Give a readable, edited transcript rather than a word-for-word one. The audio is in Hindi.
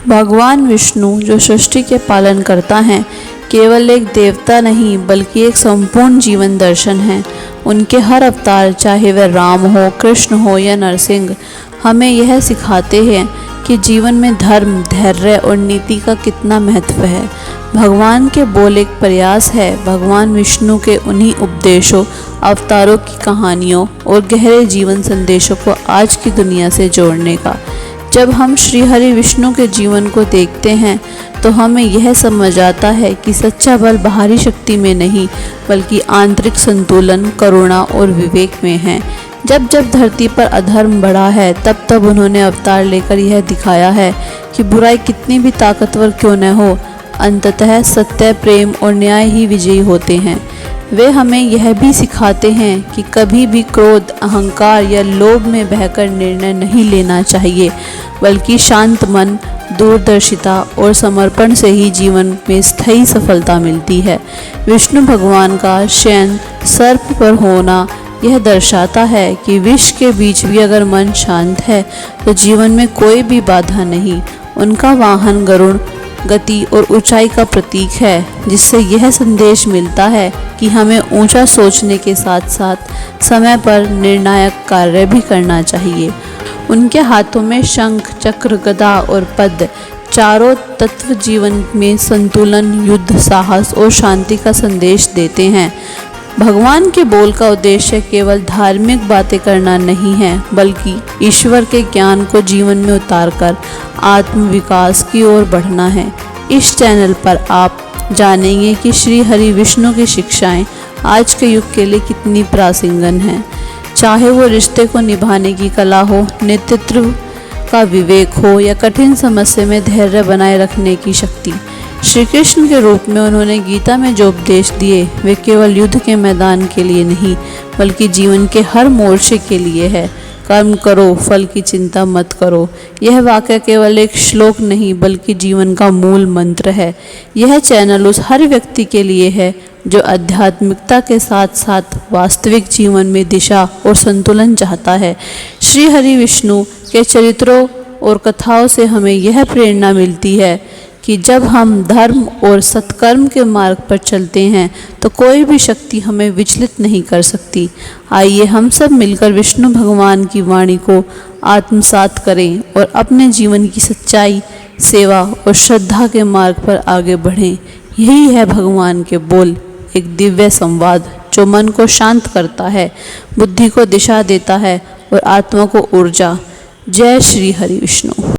भगवान विष्णु जो सृष्टि के पालन करता है, केवल एक देवता नहीं बल्कि एक संपूर्ण जीवन दर्शन है। उनके हर अवतार, चाहे वह राम हो, कृष्ण हो या नरसिंह, हमें यह सिखाते हैं कि जीवन में धर्म, धैर्य और नीति का कितना महत्व है। भगवान के बोल एक प्रयास है भगवान विष्णु के उन्हीं उपदेशों, अवतारों की कहानियों और गहरे जीवन संदेशों को आज की दुनिया से जोड़ने का। जब हम श्री हरि विष्णु के जीवन को देखते हैं तो हमें यह समझ आता है कि सच्चा बल बाहरी शक्ति में नहीं बल्कि आंतरिक संतुलन, करुणा और विवेक में है। जब जब धरती पर अधर्म बढ़ा है, तब तब उन्होंने अवतार लेकर यह दिखाया है कि बुराई कितनी भी ताकतवर क्यों न हो, अंततः सत्य, प्रेम और न्याय ही विजयी होते हैं। वे हमें यह भी सिखाते हैं कि कभी भी क्रोध, अहंकार या लोभ में बहकर निर्णय नहीं लेना चाहिए, बल्कि शांत मन, दूरदर्शिता और समर्पण से ही जीवन में स्थायी सफलता मिलती है। विष्णु भगवान का शयन सर्प पर होना यह दर्शाता है कि विष के बीच भी अगर मन शांत है तो जीवन में कोई भी बाधा नहीं। उनका वाहन गरुड़ गति और ऊंचाई का प्रतीक है, जिससे यह संदेश मिलता है कि हमें ऊंचा सोचने के साथ साथ समय पर निर्णायक कार्य भी करना चाहिए। उनके हाथों में शंख, चक्र, गदा और पद्म, चारों तत्व जीवन में संतुलन, युद्ध, साहस और शांति का संदेश देते हैं। भगवान के बोल का उद्देश्य केवल धार्मिक बातें करना नहीं है, बल्कि ईश्वर के ज्ञान को जीवन में उतारकर आत्म विकास की ओर बढ़ना है। इस चैनल पर आप जानेंगे कि श्री हरि विष्णु की शिक्षाएं आज के युग के लिए कितनी प्रासंगिक हैं, चाहे वो रिश्ते को निभाने की कला हो, नेतृत्व का विवेक हो या कठिन समस्या में धैर्य बनाए रखने की शक्ति। श्री कृष्ण के रूप में उन्होंने गीता में जो उपदेश दिए वे केवल युद्ध के मैदान के लिए नहीं बल्कि जीवन के हर मोर्चे के लिए है। कर्म करो, फल की चिंता मत करो, यह वाक्य केवल एक श्लोक नहीं बल्कि जीवन का मूल मंत्र है। यह चैनल उस हर व्यक्ति के लिए है जो आध्यात्मिकता के साथ साथ वास्तविक जीवन में दिशा और संतुलन चाहता है। श्री हरि विष्णु के चरित्रों और कथाओं से हमें यह प्रेरणा मिलती है कि जब हम धर्म और सत्कर्म के मार्ग पर चलते हैं तो कोई भी शक्ति हमें विचलित नहीं कर सकती। आइए हम सब मिलकर विष्णु भगवान की वाणी को आत्मसात करें और अपने जीवन की सच्चाई, सेवा और श्रद्धा के मार्ग पर आगे बढ़ें। यही है भगवान के बोल, एक दिव्य संवाद जो मन को शांत करता है, बुद्धि को दिशा देता है और आत्मा को ऊर्जा। जय श्री हरि विष्णु।